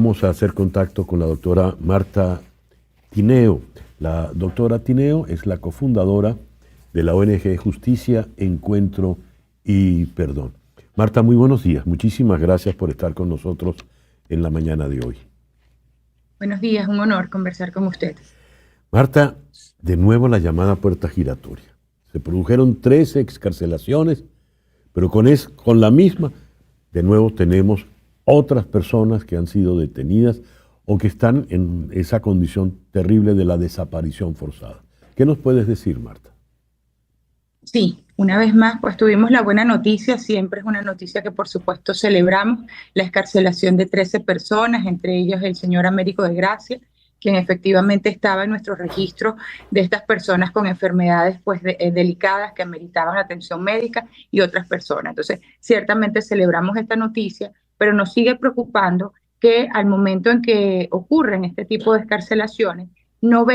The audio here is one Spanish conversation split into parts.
Vamos a hacer contacto con la doctora Marta Tineo. La doctora Tineo es la cofundadora de la ONG Justicia, Encuentro y Perdón. Marta, muy buenos días. Muchísimas gracias por estar con nosotros en la mañana de hoy. Buenos días, un honor conversar con usted. Marta, de nuevo la llamada puerta giratoria. Se produjeron 13 excarcelaciones, pero con la misma, de nuevo tenemos otras personas que han sido detenidas o que están en esa condición terrible de la desaparición forzada. ¿Qué nos puedes decir, Marta? Sí, una vez más, pues tuvimos la buena noticia, siempre es una noticia que por supuesto celebramos, la excarcelación de 13 personas, entre ellos el señor Américo de Gracia, quien efectivamente estaba en nuestro registro de estas personas con enfermedades pues delicadas que ameritaban atención médica y otras personas. Entonces, ciertamente celebramos esta noticia, pero nos sigue preocupando que al momento en que ocurren este tipo de excarcelaciones, no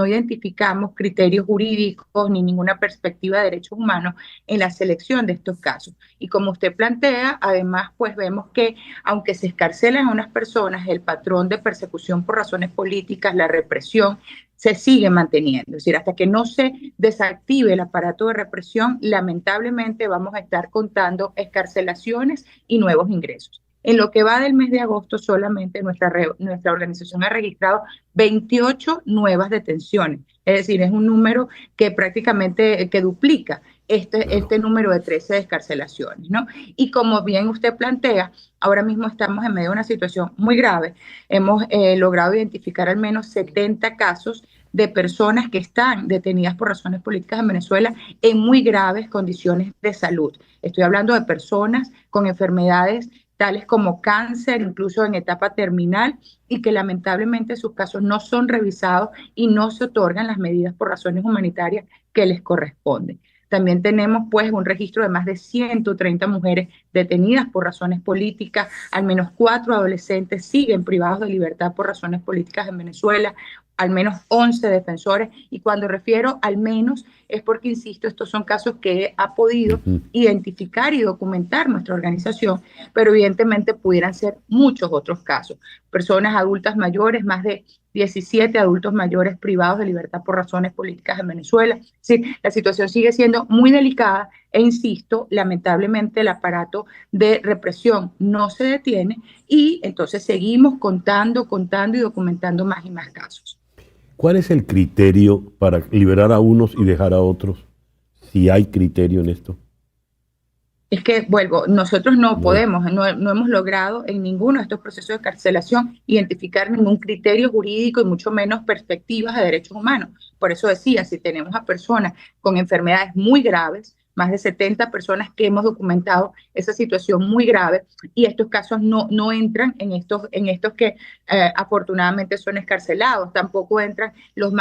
identificamos criterios jurídicos ni ninguna perspectiva de derechos humanos en la selección de estos casos. Y como usted plantea, además, pues vemos que aunque se escarcelan a unas personas, el patrón de persecución por razones políticas, la represión, se sigue manteniendo. Es decir, hasta que no se desactive el aparato de represión, lamentablemente vamos a estar contando excarcelaciones y nuevos ingresos. En lo que va del mes de agosto, solamente nuestra organización ha registrado 28 nuevas detenciones. Es decir, es un número que prácticamente que duplica Claro. este número de 13 descarcelaciones, ¿no? Y como bien usted plantea, ahora mismo estamos en medio de una situación muy grave. Hemos logrado identificar al menos 70 casos de personas que están detenidas por razones políticas en Venezuela en muy graves condiciones de salud. Estoy hablando de personas con enfermedades tales como cáncer, incluso en etapa terminal, y que lamentablemente sus casos no son revisados y no se otorgan las medidas por razones humanitarias que les corresponden. También tenemos pues un registro de más de 130 mujeres detenidas por razones políticas, al menos 4 adolescentes siguen privados de libertad por razones políticas en Venezuela, al menos 11 defensores, y cuando refiero al menos es porque, insisto, estos son casos que ha podido Ujú. identificar y documentar nuestra organización, pero evidentemente pudieran ser muchos otros casos. Personas adultas mayores, más de 17 adultos mayores privados de libertad por razones políticas en Venezuela. Sí, la situación sigue siendo muy delicada e insisto, lamentablemente el aparato de represión no se detiene y entonces seguimos contando y documentando más y más casos. ¿Cuál es el criterio para liberar a unos y dejar a otros? Si hay criterio en esto. Es que, vuelvo, nosotros no No hay. podemos, no hemos logrado en ninguno de estos procesos de carcelación identificar ningún criterio jurídico y mucho menos perspectivas de derechos humanos. Por eso decía, si tenemos a personas con enfermedades muy graves, más de 70 personas que hemos documentado esa situación muy grave y estos casos no entran en estos que afortunadamente son escarcelados, tampoco entran los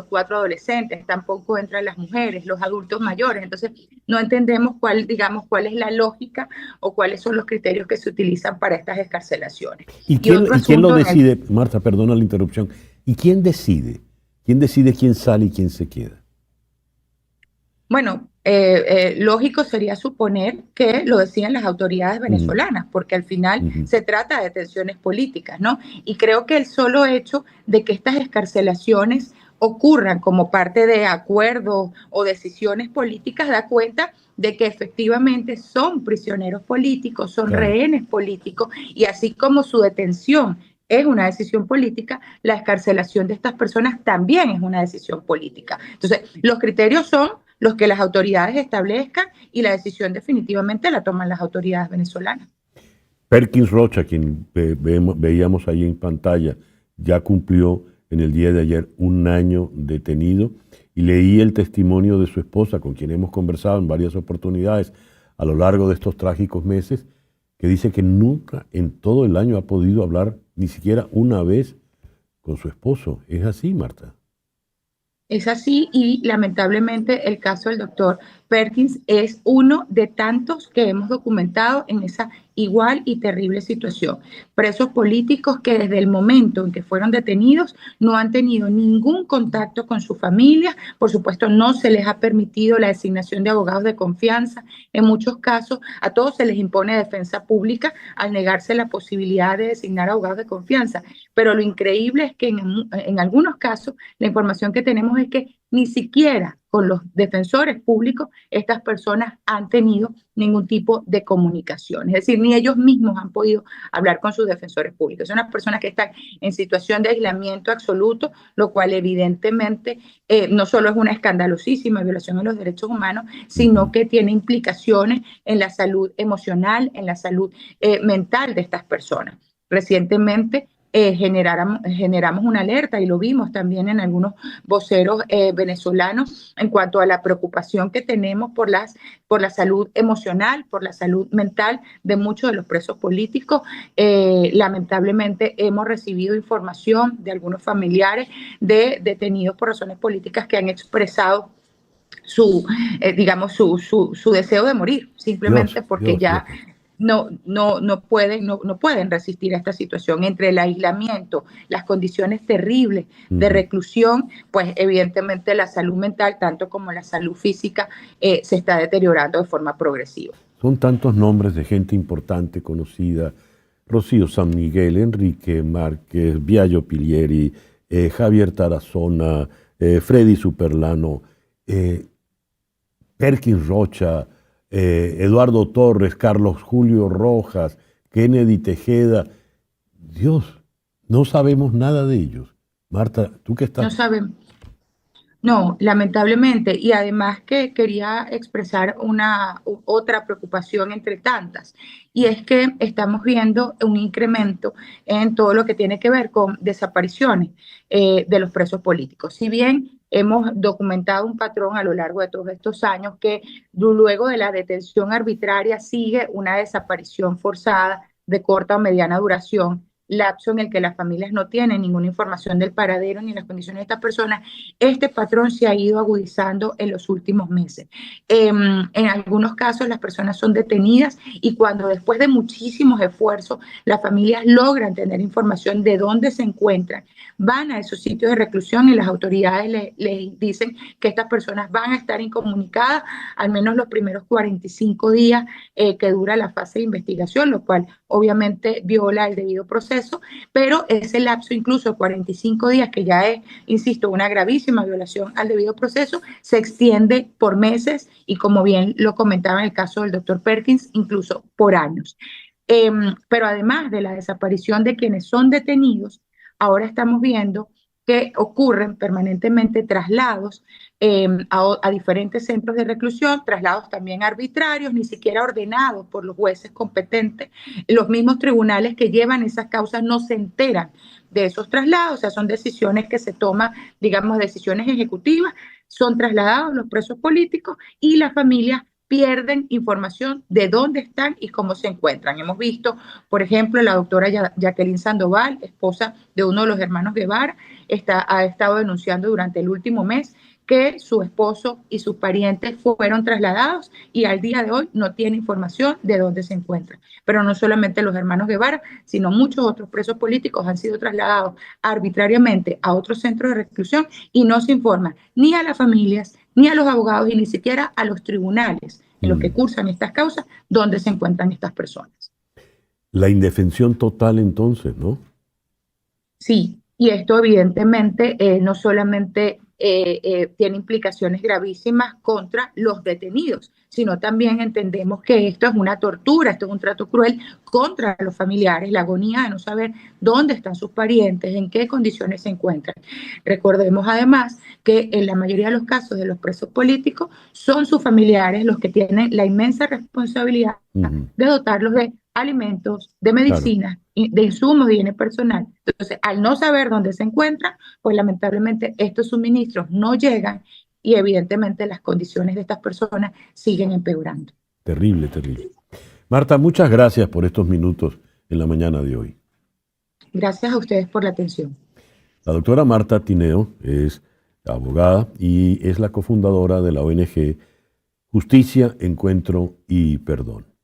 4 adolescentes, tampoco entran las mujeres, los adultos mayores. Entonces, no entendemos cuál es la lógica o cuáles son los criterios que se utilizan para estas escarcelaciones. ¿Y Y otro quién lo asunto en el, decide? Marta, perdona la interrupción. ¿Y quién decide? ¿Quién decide quién sale y quién se queda? bueno, lógico sería suponer que lo decían las autoridades Ujú, venezolanas, porque al final ujú. se trata de detenciones políticas, ¿no? Y creo que el solo hecho de que estas escarcelaciones ocurran como parte de acuerdos o decisiones políticas da cuenta de que efectivamente son prisioneros políticos, son Claro. rehenes políticos, y así como su detención es una decisión política, la escarcelación de estas personas también es una decisión política. Entonces, los criterios son los que las autoridades establezcan y la decisión definitivamente la toman las autoridades venezolanas. Perkins Rocha, quien veíamos ahí en pantalla, ya cumplió en el día de ayer un año detenido y leí el testimonio de su esposa, con quien hemos conversado en varias oportunidades a lo largo de estos trágicos meses, que dice que nunca en todo el año ha podido hablar ni siquiera una vez con su esposo. ¿Es así, Marta? Es así y lamentablemente el caso del doctor Perkins es uno de tantos que hemos documentado en esa igual y terrible situación. Presos políticos que desde el momento en que fueron detenidos no han tenido ningún contacto con su familia. Por supuesto, no se les ha permitido la designación de abogados de confianza. En muchos casos, a todos se les impone defensa pública al negarse la posibilidad de designar abogados de confianza. Pero lo increíble es que en algunos casos la información que tenemos es que ni siquiera con los defensores públicos estas personas han tenido ningún tipo de comunicación. Es decir, ni ellos mismos han podido hablar con sus defensores públicos. Son unas personas que están en situación de aislamiento absoluto, lo cual evidentemente no solo es una escandalosísima violación de los derechos humanos, sino que tiene implicaciones en la salud emocional, en la salud mental de estas personas. Recientemente generamos una alerta y lo vimos también en algunos voceros venezolanos en cuanto a la preocupación que tenemos por la salud emocional, por la salud mental de muchos de los presos políticos. Lamentablemente hemos recibido información de algunos familiares de detenidos por razones políticas que han expresado digamos, su deseo de morir, simplemente porque ya no pueden resistir a esta situación. Entre el aislamiento, las condiciones terribles de reclusión, pues evidentemente la salud mental, tanto como la salud física, se está deteriorando de forma progresiva. Son tantos nombres de gente importante, conocida: Rocío San Miguel, Enrique Márquez, Biagio Pilieri, Javier Tarazona, Freddy Superlano, Perkins Rocha, Eduardo Torres, Carlos Julio Rojas, Kennedy Tejeda. Dios, no sabemos nada de ellos. Marta, tú que estás... No sabemos. No, lamentablemente, y además que quería expresar otra preocupación entre tantas, y es que estamos viendo un incremento en todo lo que tiene que ver con desapariciones de los presos políticos. Si bien hemos documentado un patrón a lo largo de todos estos años que luego de la detención arbitraria sigue una desaparición forzada de corta o mediana duración, lapso en el que las familias no tienen ninguna información del paradero ni las condiciones de estas personas, este patrón se ha ido agudizando en los últimos meses. En algunos casos las personas son detenidas y cuando después de muchísimos esfuerzos las familias logran tener información de dónde se encuentran, van a esos sitios de reclusión y las autoridades les dicen que estas personas van a estar incomunicadas al menos los primeros 45 días que dura la fase de investigación, lo cual obviamente viola el debido proceso, pero ese lapso incluso de 45 días, que ya es, insisto, una gravísima violación al debido proceso, se extiende por meses y, como bien lo comentaba en el caso del doctor Perkins, incluso por años. Pero además de la desaparición de quienes son detenidos, ahora estamos viendo que ocurren permanentemente traslados a diferentes centros de reclusión, traslados también arbitrarios, ni siquiera ordenados por los jueces competentes. Los mismos tribunales que llevan esas causas no se enteran de esos traslados, o sea, son decisiones que se toman, digamos, decisiones ejecutivas, son trasladados los presos políticos y las familias pierden información de dónde están y cómo se encuentran. Hemos visto, por ejemplo, la doctora Jacqueline Sandoval, esposa de uno de los hermanos Guevara, ha estado denunciando durante el último mes que su esposo y sus parientes fueron trasladados y al día de hoy no tiene información de dónde se encuentran. Pero no solamente los hermanos Guevara, sino muchos otros presos políticos han sido trasladados arbitrariamente a otros centros de reclusión y no se informa ni a las familias, ni a los abogados y ni siquiera a los tribunales en los que cursan estas causas dónde se encuentran estas personas. La indefensión total entonces, ¿no? Sí, y esto evidentemente no solamente tiene implicaciones gravísimas contra los detenidos, sino también entendemos que esto es una tortura, esto es un trato cruel contra los familiares, la agonía de no saber dónde están sus parientes, en qué condiciones se encuentran. Recordemos además que en la mayoría de los casos de los presos políticos son sus familiares los que tienen la inmensa responsabilidad de dotarlos de alimentos, de medicinas, de insumos de higiene personal. Entonces, al no saber dónde se encuentran, pues lamentablemente estos suministros no llegan y evidentemente las condiciones de estas personas siguen empeorando. Terrible, terrible. Marta, muchas gracias por estos minutos en la mañana de hoy. Gracias a ustedes por la atención. La doctora Marta Tineo es abogada y es la cofundadora de la ONG Justicia, encuentro y perdón.